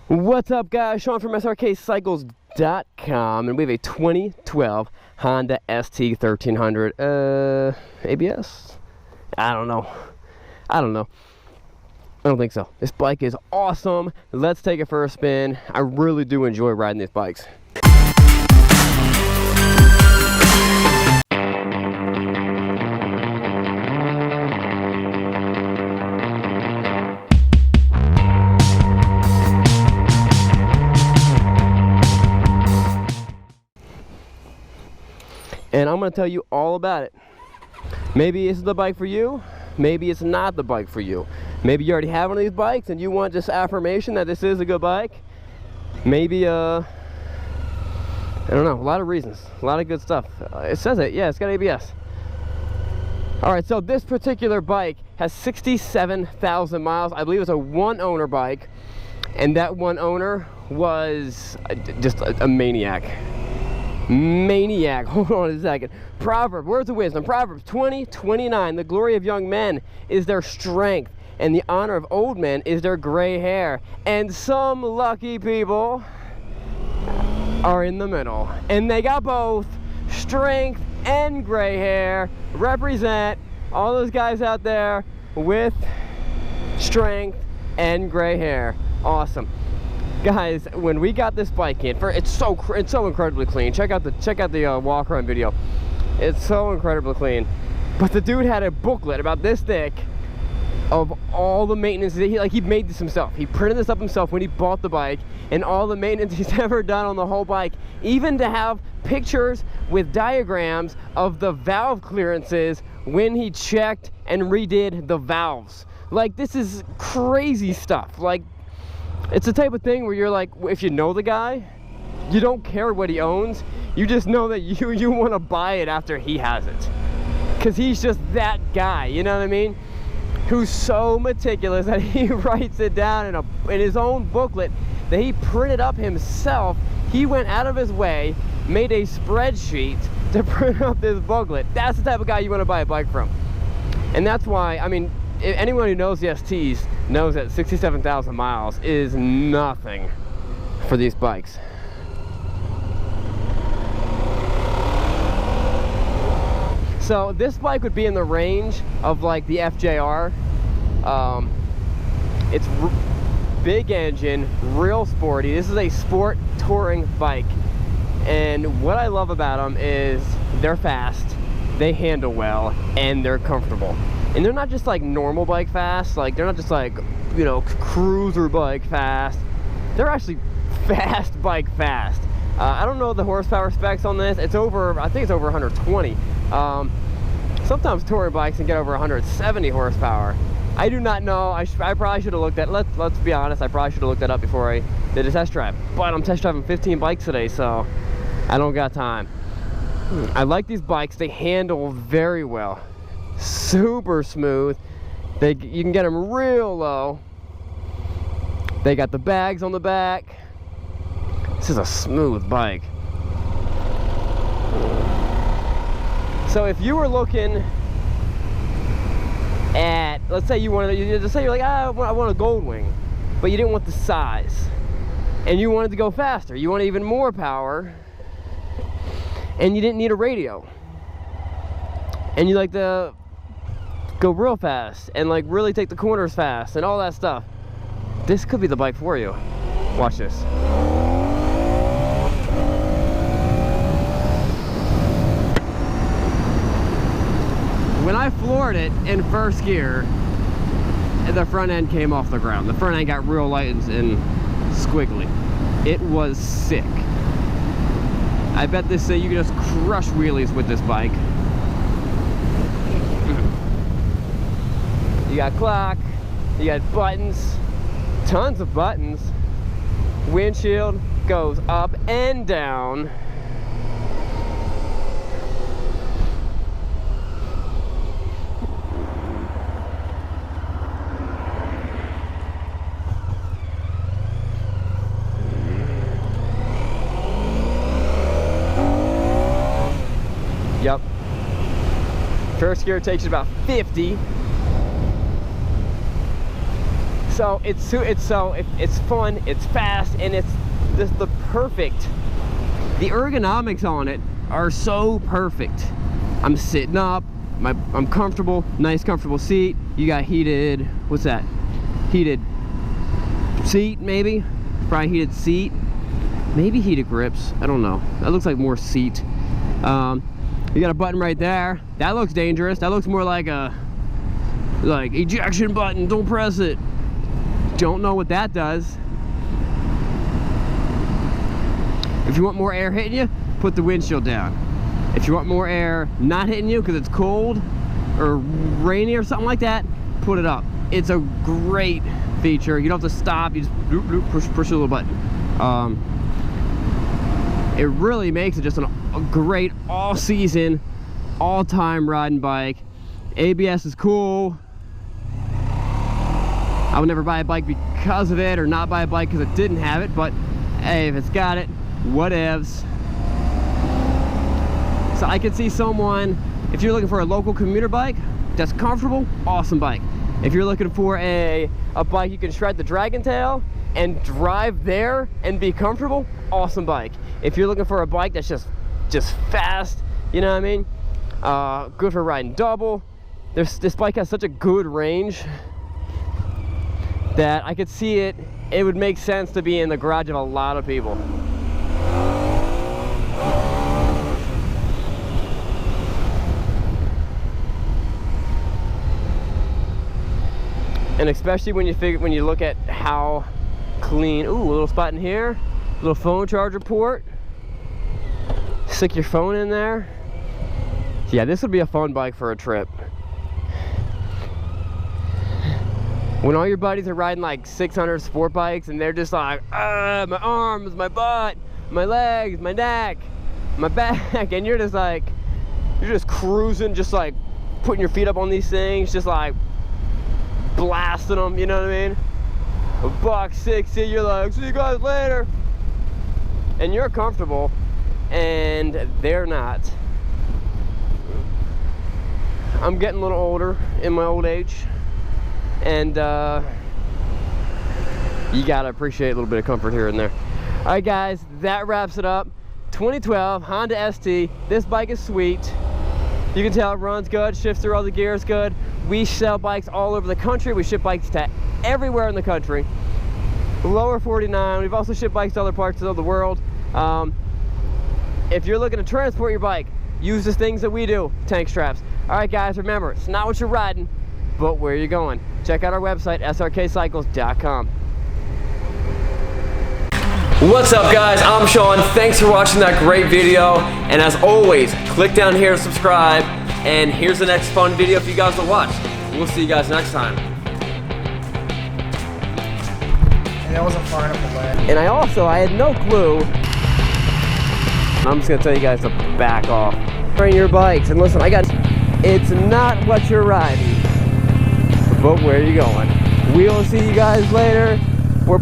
What's up, guys? Sean from Srkcycles.com, and we have a 2012 Honda ST1300. ABS? I don't know. I don't think so. This bike is awesome. Let's take it for a spin. I really do enjoy riding these bikes. And I'm going to tell you all about it. Maybe this is the bike for you. Maybe it's not the bike for you. Maybe you already have one of these bikes and you want just affirmation that this is a good bike. Maybe, I don't know, a lot of reasons. A lot of good stuff. It says it. Yeah, it's got ABS. Alright, so this particular bike has 67,000 miles. I believe it's a one-owner bike. And that one owner was just a maniac. Hold on a second. Words of wisdom. Proverbs 20:29. The glory of young men is their strength, and the honor of old men is their gray hair. And some lucky people are in the middle, and they got both strength and gray hair. Represent all those guys out there with strength and gray hair. Awesome. Guys, when we got this bike in, it's so incredibly clean. Check out the walk around video. It's so incredibly clean. But the dude had a booklet about this thick of all the maintenance. He made this himself. He printed this up himself when he bought the bike, and all the maintenance he's ever done on the whole bike, even to have pictures with diagrams of the valve clearances when he checked and redid the valves. Like, this is crazy stuff. Like, it's the type of thing where you're like, if you know the guy, you don't care what he owns. You just know that you want to buy it after he has it. Because he's just that guy, you know what I mean? Who's so meticulous that he writes it down in his own booklet that he printed up himself. He went out of his way, made a spreadsheet to print up this booklet. That's the type of guy you want to buy a bike from. And that's why, I mean, anyone who knows the STs knows that 67,000 miles is nothing for these bikes. So this bike would be in the range of like the FJR. It's big engine, real sporty. This is a sport touring bike. And what I love about them is they're fast, they handle well, and they're comfortable. And they're not just like normal bike fast, like they're not just like, you know, cruiser bike fast. They're actually fast bike fast. I don't know the horsepower specs on this. It's over, I think it's over 120. Sometimes touring bikes can get over 170 horsepower. I do not know. I probably should have looked at, let's be honest, I probably should have looked that up before I did a test drive. But I'm test driving 15 bikes today, so I don't got time. I like these bikes. They handle very well. Super smooth. You can get them real low. They got the bags on the back. This is a smooth bike. So if you were looking at, let's say you're like, I want a gold wing, but you didn't want the size, and you wanted to go faster, you want even more power, and you didn't need a radio, and you like to go real fast and like really take the corners fast and all that stuff, this could be the bike for you. Watch this. When I floored it in first gear, the front end came off the ground. The front end got real light and squiggly. It was sick. I bet you can just crush wheelies with this bike. You got clock, you got buttons, tons of buttons. Windshield goes up and down. Yep. First gear takes you about 50. So it's fun, it's fast, and it's just the perfect. The ergonomics on it are so perfect. I'm sitting up, I'm comfortable, nice comfortable seat. You got heated, what's that? Heated seat, maybe? Probably heated seat. Maybe heated grips, I don't know. That looks like more seat. You got a button right there. That looks dangerous. That looks more like a ejection button, don't press it. Don't know what that does. If you want more air hitting you, put the windshield down. If you want more air not hitting you because it's cold or rainy or something like that, put it up. It's a great feature. You don't have to stop. You just bloop, bloop, push a little button. It really makes it just a great all-season, all-time riding bike. ABS is cool. I would never buy a bike because of it, or not buy a bike because it didn't have it, but hey, if it's got it, whatevs. So I could see someone, if you're looking for a local commuter bike that's comfortable, awesome bike. If you're looking for a bike you can shred the Dragon Tail and drive there and be comfortable, awesome bike. If you're looking for a bike that's just fast, you know what I mean? Good for riding double. This bike has such a good range that I could see it would make sense to be in the garage of a lot of people. And especially when you look at how clean. Ooh, a little spot in here, little phone charger port. Stick your phone in there. Yeah, this would be a fun bike for a trip. When all your buddies are riding like 600 sport bikes and they're just like, my arms, my butt, my legs, my neck, my back, and you're just cruising, just like putting your feet up on these things, just like blasting them, you know what I mean? $1.60, you're like, see you guys later. And you're comfortable, and they're not. I'm getting a little older in my old age, and you gotta appreciate a little bit of comfort here and there. All right, guys, that wraps it up. 2012 Honda ST. This bike is sweet. You can tell it runs good, shifts through all the gears good. We sell bikes all over the country. We ship bikes to everywhere in the country. Lower 49. We've also shipped bikes to other parts of the world. If you're looking to transport your bike, use the things that we do, tank straps. All right, guys, remember, it's not what you're riding, but where you're going. Check out our website, Srkcycles.com. What's up, guys? I'm Sean. Thanks for watching that great video. And as always, click down here to subscribe. And here's the next fun video for you guys to watch. We'll see you guys next time. And that wasn't far enough away. And I had no clue. I'm just gonna tell you guys to back off. Train your bikes, and listen, it's not what you're riding, but where you're going. We'll see you guys later. We're